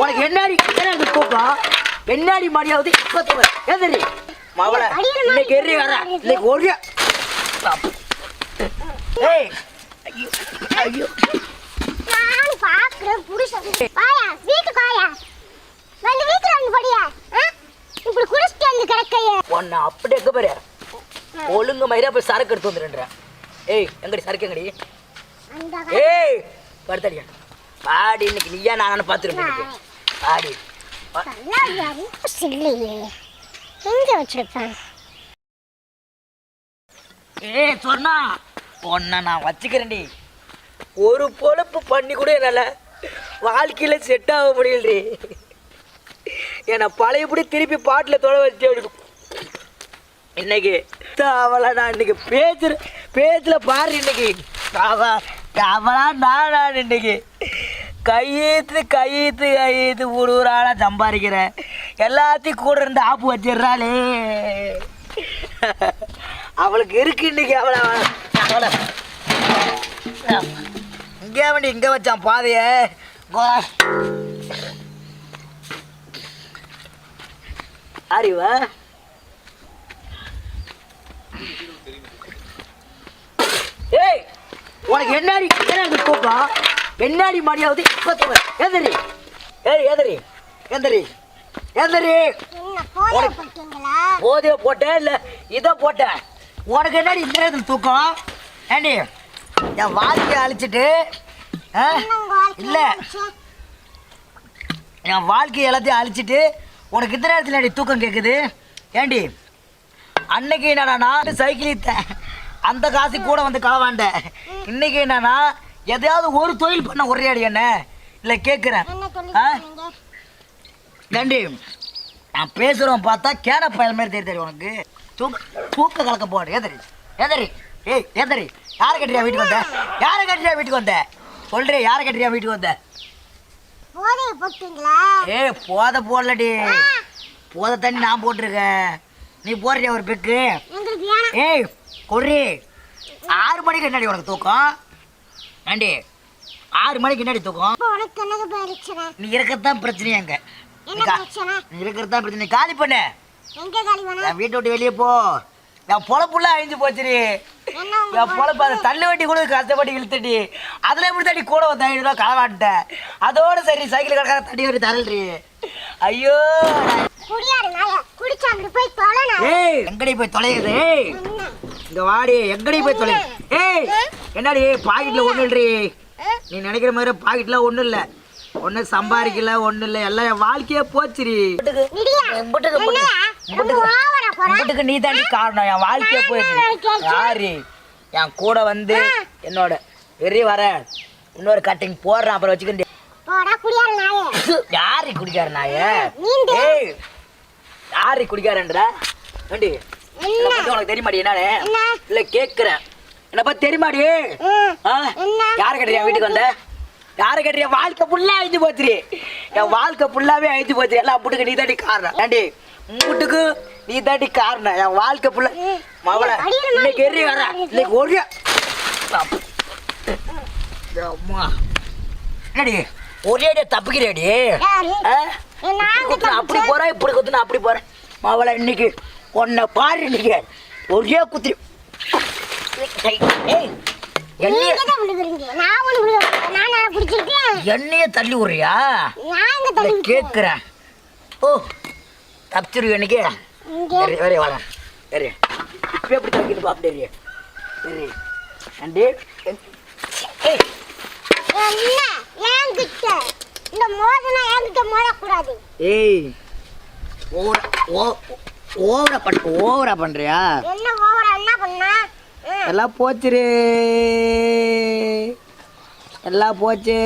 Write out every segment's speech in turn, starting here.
உனக்கு என்னடி தூக்கம் பெண்ணாடி மாடியாவது எதிரி மவளை இன்னைக்கு எரி வர இன்னைக்கு ஒரு ஏய் ஐயோ நான் பாக்குறேன் புடிச்சு வாயா வீட்டுக்கு வாயா வந்து வீட்டுல வந்து படியா இப்படி குடிச்சிட்டு வந்து கிடக்கையே உன்னை அப்படி எங்க பாரு ஒழுங்கு மயிரா போய் சரக்கு எடுத்து வந்துடுறேன் ஏய் எங்கடி சரக்கு எங்கடி ஏய் படுத்தடியா பாடி இன்னைக்கு நீயா நானு பார்த்துருப்பேன் பாடி எங்க வச்சிருப்பேன் ஏய் சொன்னா உன்னை நான் வச்சுக்கிறேன்டி ஒரு பொழப்பு பண்ணி கூட என்னால் வாழ்க்கையில் செட் ஆக முடியலடி என்னை பழையபடி திருப்பி பாட்டில் தொலை வச்சு இன்னைக்கு அவளை நான் இன்னைக்கு பேச்சில் பாரு இன்னைக்கு அவளா நான் இன்னைக்கு கையெழுத்து ஊராள சம்பாதிக்கிறேன் எல்லாத்தையும் கூட இருந்து ஆப்பு வச்சிடுறாளே அவளுக்கு இருக்கு இன்னைக்கு அவளை இங்கே வேண்டி இங்கே வச்சான் பாதைய அறிவா ஏய் உனக்கு என்னடி தூக்கம் பெண்ணாடி மாடியாவது எதிரி ஏய் எதிரி எந்திரி எந்திரி போதைய போட்டேன் இல்லை இதை போட்டேன் உனக்கு என்னடி இந்த நேரத்தில் தூக்கம் ஏண்டி என் வாழ்க்கையை அழிச்சிட்டு இல்லை என் வாழ்க்கையை எல்லாத்தையும் அழிச்சிட்டு உனக்கு இந்த நேரத்தில் ஏண்டி தூக்கம் கேட்குது ஏண்டி அன்னைக்கு என்னடா நான் சைக்கிள் அந்த காசு கூட வந்து களவாண்டேன் இன்னைக்கு என்னன்னா எதையாவது ஒரு தொழில் பண்ண ஒரே அடி என்ன இல்லை கேட்குறேன் ஏண்டி நான் பேசுகிறோம் பார்த்தா கேன பயல் மாதிரி தெரியும் உனக்கு தூக்க கலக்க போடு எதரி ஏய் எதரி யாரை கட்டியா வீட்டுக்கு வந்த சொல்றே யாரை கட்டியா வீட்டுக்கு வந்த ஏய் போதை போடலடி போதை தண்ணி நான் போட்டிருக்கேன் நீ போடுறியா ஒரு பெக்கு ஏய் கொர்ரி 6 மணிக்கு என்னடி உனக்கு தூக்கம் ஏண்டி 6 மணிக்கு என்னடி தூக்கம் நீ இருக்கத்தான் பிரச்சனையா அங்க நீ இருக்கிறதான் பிரச்சனை காலி பண்ண என் வீட்டை விட்டு வெளியே போ என் பொழப்புள்ள அழிஞ்சு போச்சுடி என் பொழப்பு அதை தள்ளு வண்டி கூட கஷ்டப்பட்டு இழுத்துட்டி அதில் எப்படி தட்டி கூட வந்து 5 ரூபா களவாட்டேன் அதோட சரி சைக்கிள் கடைக்கார தட்டி வண்டி தரல்றி ஐயோ ஏய் எங்கடி போய் தொலையுது இங்க வாடி எங்கடி போய் தொலை ஏய் என்னடி பாக்கெட்ல ஒண்ணு இல்லடி நீ நினைக்கிற மாதிரி பாக்கெட்ல ஒண்ணும் இல்ல ஒன்னும் சம்பாதிக்கல ஒண்ணும் இல்ல எல்லாம் என் வாழ்க்கையே போச்சுடி நீ தாண்டி காரணம் என் வாழ்க்கையே போயிடுச்சு யாரு என் கூட வந்து என்னோட பெரிய வர இன்னொரு கட்டிங் போடுறேன் அப்புறம் வச்சுக்கிட்டு யாரு குடிக்கார நாய ஏய் யாரு குடிக்காரன்ற ஏண்டி உனக்கு தெரியுமாடி என்னன்னு இல்ல கேக்குறேன் என்ன பத்தி தெரியுமாடி யாரு கட்டுறியா வீட்டுக்கு வந்த யாரு கட்டுறியா வாழ்க்கை ஃபுல்லா அழிஞ்சு போச்சுரி என் வாழ்க்கை ஃபுல்லாவே அழிஞ்சு போச்சு எல்லாம் முட்டுக்கு நீ தாண்டி காரணம் ஏண்டி முட்டுக்கு நீ தாண்டி காரணம் என் வாழ்க்கை ஃபுல்லா மவளை இன்னைக்கு எரி வர இன்னைக்கு ஒரு அம்மா என்னடி ஒரே தப்புக்கிறேடி அப்படி போறேன் இப்படி குத்துனா அப்படி போறேன் மவளை இன்னைக்கு உன்னை பாரு இன்னைக்கு ஒரே குத்திரி என்னைய தள்ளி விடுறியா கேக்குறேன் ஓ தப்பிச்சிரு இன்னைக்கு சரி வாங்க சரி இப்ப எப்படி தப்பிட்டு பாப்பே சரி அண்டி ஏய் ஓவரா பண்றியா எல்லாம் போச்சுரு எல்லாம் போச்சு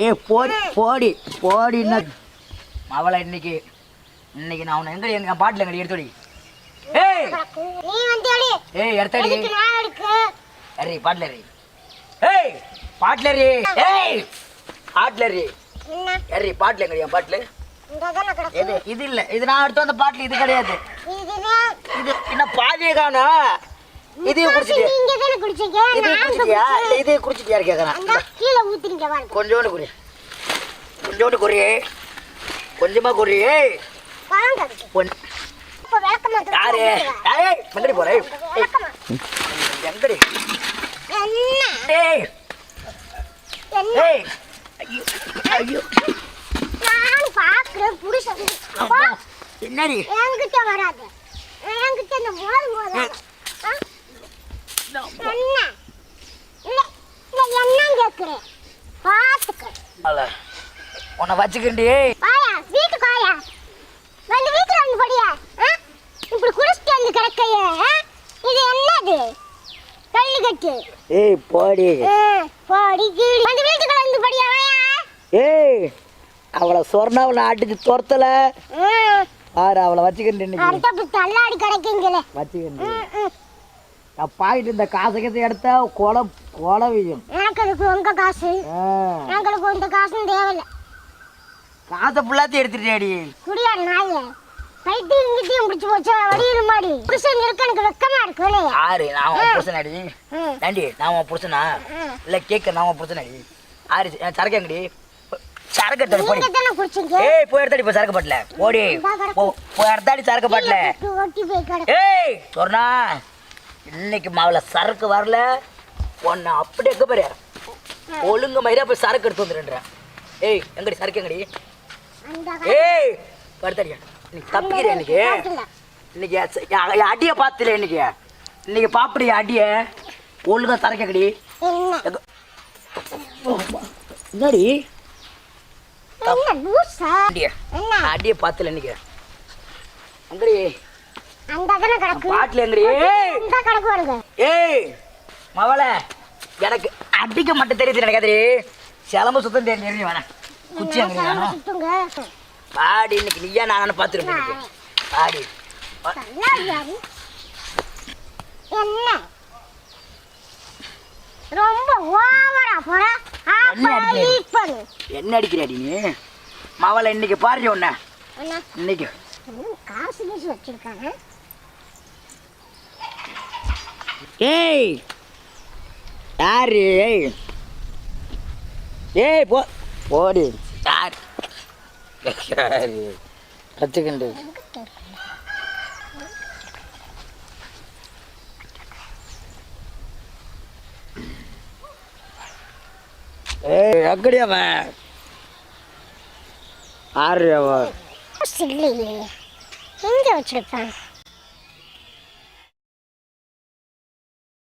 ஏ போடி போடின்னு அவளை இன்னைக்கு நான் உன்னை எங்க என் பாட்டில் எங்கடி எடுத்துடி ஏய் ஏய் எடுத்தடி அரே பாட்டில் ரே ஏய் பாட்டில் ரே ஏய் பாட்டில் ரே அரே பாட்டில் எங்கடி என் பாட்டில் இது இல்ல இது நான் எடுத்து வந்த பாட்டில் இது கிடையாது இது என்ன பாதியே காணா இதையும் குடிச்சிட்டு குடிச்சீங்க இது குடிச்சிட்டியா இல்லை இது குடிச்சிட்டியா கேட்குறேன் அந்த கீழே ஊத்துறீங்க வாங்க கொஞ்சோண்டு குறி கொஞ்சமாக குறி வாங்க இப்போ விளக்கமா யாரு ஏய் மங்கடி போறேன் விளக்கமா எங்கடி என்ன ஏய் என்ன ஏய் ஐயோ ஐயோ நான் பாக்குறேன் புடிச்ச அப்பா என்னடி என்கிட்ட வராது என்கிட்ட இந்த மோது என்ன இல்ல என்ன கேக்குறேன் பாத்துக்க அல்ல உன்னை வச்சுக்கிண்டி வாயா வீட்டுக்கு வாயா வந்து வீட்டுல வந்து படியா இப்படி குடிச்சிட்டு வந்து கிடக்கையே இது என்னது கல்லுக்கட்டு ஏய் போடி போடி கீழி வந்து வீட்டுக்கு வந்து படியா வாயா ஏய் அவளை சொர்ணாவில் அடிச்சு துரத்தல ஆறு அவளை வச்சுக்கிண்டு இன்னைக்கு அடுத்த தள்ளாடி கிடைக்குங்களே வச்சுக்கிண்டு நான் பாயிட்டு இந்த காசை கீசை எடுத்தா கொலவியும் எனக்கு அதுக்கு உங்க காசு எங்களுக்கு இந்த காசும் தேவையில்லை காசை ஃபுல்லாத்தையும் எடுத்துட்டேடி குடியாடு நாயே பைத்தியம் இங்கிட்டையும் பிடிச்சி போச்சா வடியில் மாடி புருஷன் இருக்க எனக்கு வெக்கமா இருக்கு இல்லையா ஆறு நான் உன் புருஷனாடி ஏண்டி நான் உன் புருஷனா இல்லை கேட்க நான் உன் புருஷனாடி ஆறு சரக்கு எங்கடி சரக்கு எடுத்தாடி போடி நீங்க தானே குடிச்சீங்க ஏய் போய் எடுத்தாடி இப்போ சரக்கு பட்டல போடி போய் எடுத்தாடி சரக்கு பட்டல ஒட்டி போய் கிடக்கு ஏய் சொன்னா இன்னைக்கு மாவுல சரக்கு வரல உன்னை அப்படியே எங்க பாரு ஒழுங்கு மாதிரியா போய் சரக்கு எடுத்து வந்துடுறேன் ஏய் எங்கடி சரக்கு எங்கடி அந்த ஏய் படுத்தாடியா இன்னைக்கு தப்பிக்கிறேன் இன்னைக்கு அடியை பார்த்துல இன்னைக்கு பாப்படி அடிய ஒழுங்கா சரக்கடி என்ன என்னடி என்ன லூசா அடிய என்ன அடியை பார்த்துல இன்னைக்கு எங்கடி அந்த தானே கிடக்கு பாட்டில் எங்கடி இந்த கிடக்கு வருது ஏய் மவளை எனக்கு அடிக்க மட்டும் தெரியுது நினைக்காதே சிலம்பு சுத்தம் தெரிஞ்சு வேணாம் குச்சி அங்கே வேணும் சுத்துங்க பாடி இன்னைக்கு நீயா நானும் பார்த்துருப்பேன் பாடி யாரு என்ன ரொம்ப ஓவரா போற பண்ணு என்ன அடிக்கிறாடி நீ மவளை இன்னைக்கு பாரு ஒன்ன என்ன இன்னைக்கு காசு கீசு வச்சிருக்காங்க ஏய் யாரு ஏய் ஏய் போடி யார் யாரு கற்றுக்கிண்டு ஏய் அக்கடி அவன் ஆறு அவன் இல்லையே எங்க வச்சிருப்பேன்